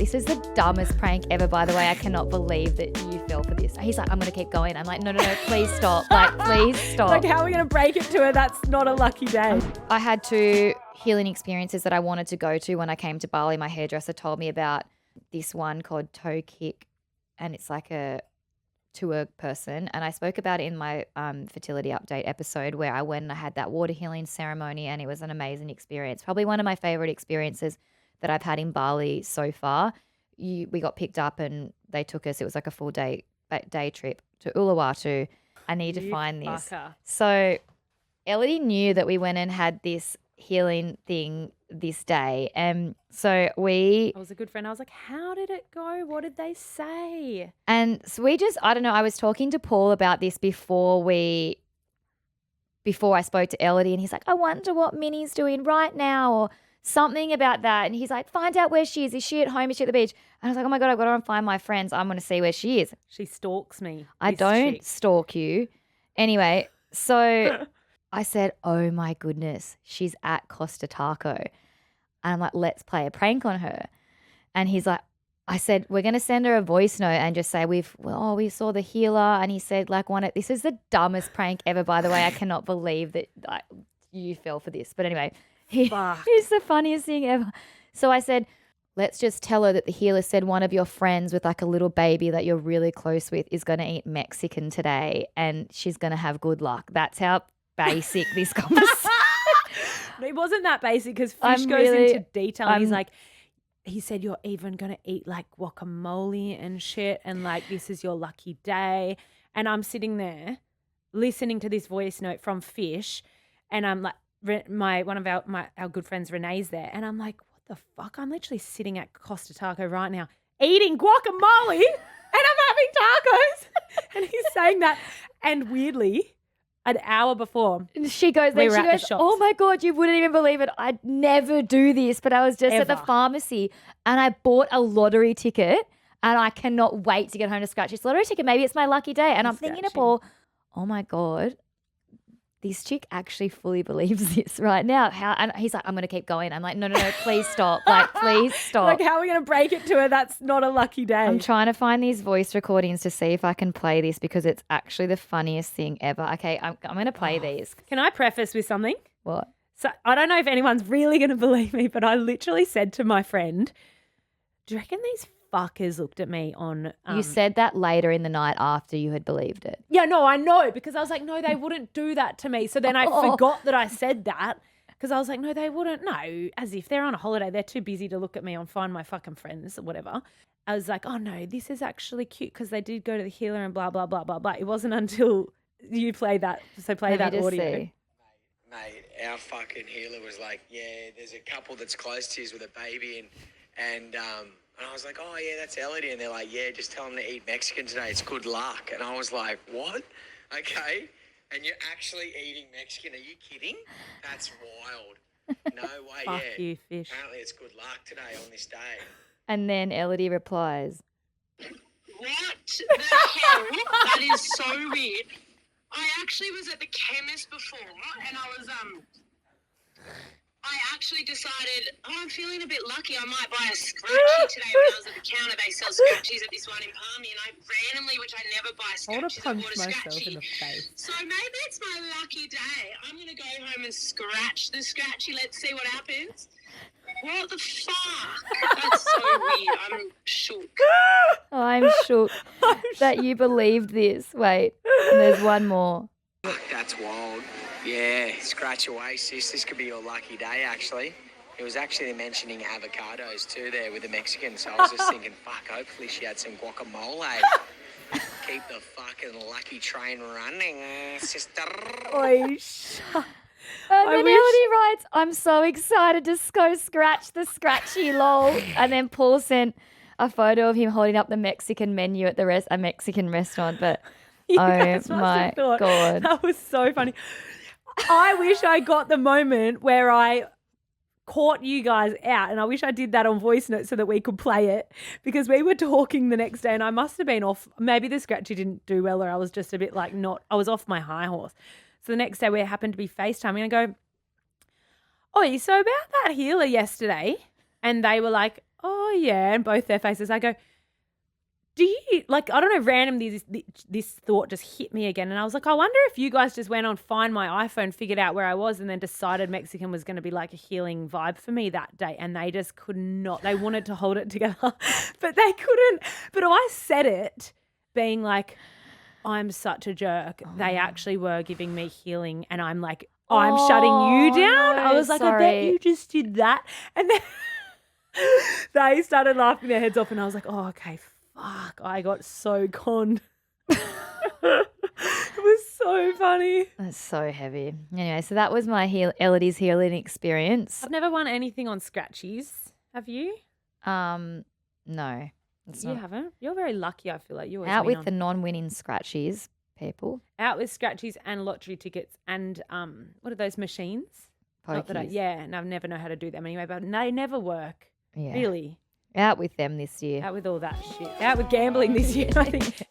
this is the dumbest prank ever, by the way. I cannot believe that you fell for this. He's like, I'm going to keep going. I'm like, no, please stop. Like, please stop. Like, how are we going to break it to her? That's not a lucky day. I had 2 healing experiences that I wanted to go to when I came to Bali. My hairdresser told me about this one called Toe Kick, and it's like a tour person. And I spoke about it in my fertility update episode where I went and I had that water healing ceremony, and it was an amazing experience. Probably one of my favorite experiences that I've had in Bali so far. We got picked up and they took us. It was like a full day trip to Uluwatu. I need to find this. Fucker. So Ellidy knew that we went and had this healing thing this day. And so I was a good friend. I was like, how did it go? What did they say? And so I don't know, I was talking to Paul about this before I spoke to Ellidy, and he's like, I wonder what Minnie's doing right now, or something about that. And he's like, find out where she is. Is she at home? Is she at the beach? And I was like, oh my God, I've got to go and find my friends. I'm going to see where she is. She stalks me. I don't chick. stalk you. Anyway, so I said, oh my goodness, she's at Costa Taco. And I'm like, let's play a prank on her. And he's like, I said, we're going to send her a voice note and just say, we saw the healer. And he said, this is the dumbest prank ever, by the way. I cannot believe that you fell for this. But anyway, it's the funniest thing ever. So I said, let's just tell her that the healer said one of your friends with like a little baby that you're really close with is going to eat Mexican today, and she's going to have good luck. That's how basic this conversation. It wasn't that basic because Fish goes into detail. And he's like, he said you're even going to eat like guacamole and shit, and like this is your lucky day. And I'm sitting there listening to this voice note from Fish, and I'm like, one of our good friends Renee's there, and I'm like, what the fuck? I'm literally sitting at Costa Taco right now eating guacamole, and I'm having tacos. And he's saying that, and weirdly, an hour before, she goes, oh my God, you wouldn't even believe it. I'd never do this, but I was just at the pharmacy and I bought a lottery ticket, and I cannot wait to get home to scratch this lottery ticket. Maybe it's my lucky day. And I'm thinking to Paul, oh my God, this chick actually fully believes this right now. And he's like, I'm going to keep going. I'm like, no, please stop. Like, please stop. Like, how are we going to break it to her? That's not a lucky day. I'm trying to find these voice recordings to see if I can play this because it's actually the funniest thing ever. Okay, I'm going to play these. Can I preface with something? What? So I don't know if anyone's really going to believe me, but I literally said to my friend, do you reckon these fuckers looked at me on... You said that later in the night after you had believed it. Yeah, no, I know, because I was like, no, they wouldn't do that to me. So then I forgot that I said that because I was like, no, they wouldn't. No, as if they're on a holiday. They're too busy to look at me and find my fucking friends or whatever. I was like, oh, no, this is actually cute because they did go to the healer and blah, blah, blah, blah, blah. It wasn't until you play that. So play that audio. Mate, our fucking healer was like, yeah, there's a couple that's close to you with a baby and I was like, oh, yeah, that's Ellidy. And they're like, yeah, just tell them to eat Mexican today. It's good luck. And I was like, what? Okay. And you're actually eating Mexican. Are you kidding? That's wild. No way, Fuck yeah. you, Fish. Apparently it's good luck today on this day. And then Ellidy replies, what the hell? That is so weird. I actually was at the chemist before and I actually decided, I'm feeling a bit lucky. I might buy a scratchy today. When I was at the counter, they sell scratchies at this one in Palmy, and I randomly, which I never buy scratchies, I bought a scratchy. So maybe it's my lucky day. I'm going to go home and scratch the scratchy. Let's see what happens. What the fuck? That's so weird. I'm shook. I'm shook that you believed this. Wait, there's one more. That's wild. Yeah, scratch away, sis. This could be your lucky day, actually. It was actually mentioning avocados too there with the Mexican, so I was just thinking, fuck, hopefully she had some guacamole. Keep the fucking lucky train running, sister. Oi, shut. And then Ellidy writes, I'm so excited to go scratch the scratchy, lol. And then Paul sent a photo of him holding up the Mexican menu at a Mexican restaurant. But oh my God. That was so funny. I wish I got the moment where I caught you guys out, and I wish I did that on voice note so that we could play it, because we were talking the next day and I must have been off. Maybe the scratchy didn't do well, or I was just a bit like I was off my high horse. So the next day we happened to be FaceTiming and I go, oh, so about that healer yesterday. And they were like, oh, yeah, and both their faces. I go, do you, like, I don't know, randomly this thought just hit me again. And I was like, I wonder if you guys just went on, find my iPhone, figured out where I was, and then decided Mexican was going to be like a healing vibe for me that day. And they just could not. They wanted to hold it together, but they couldn't. But I said it being like, I'm such a jerk. They actually were giving me healing, and I'm like, I'm shutting you down. No, I was like, I bet you just did that. And then they started laughing their heads off, and I was like, oh, okay, fuck, I got so conned. It was so funny. That's so heavy. Anyway, so that was my Ellidy's healing experience. I've never won anything on scratchies. Have you? No. You haven't? You're very lucky, I feel like. You always out win with the non-winning scratchies, people. Out with scratchies and lottery tickets and what are those machines? Pokies. And I've never know how to do them anyway, but they never work. Yeah. Really. Out with them this year. Out with all that shit. Out with gambling this year, I think.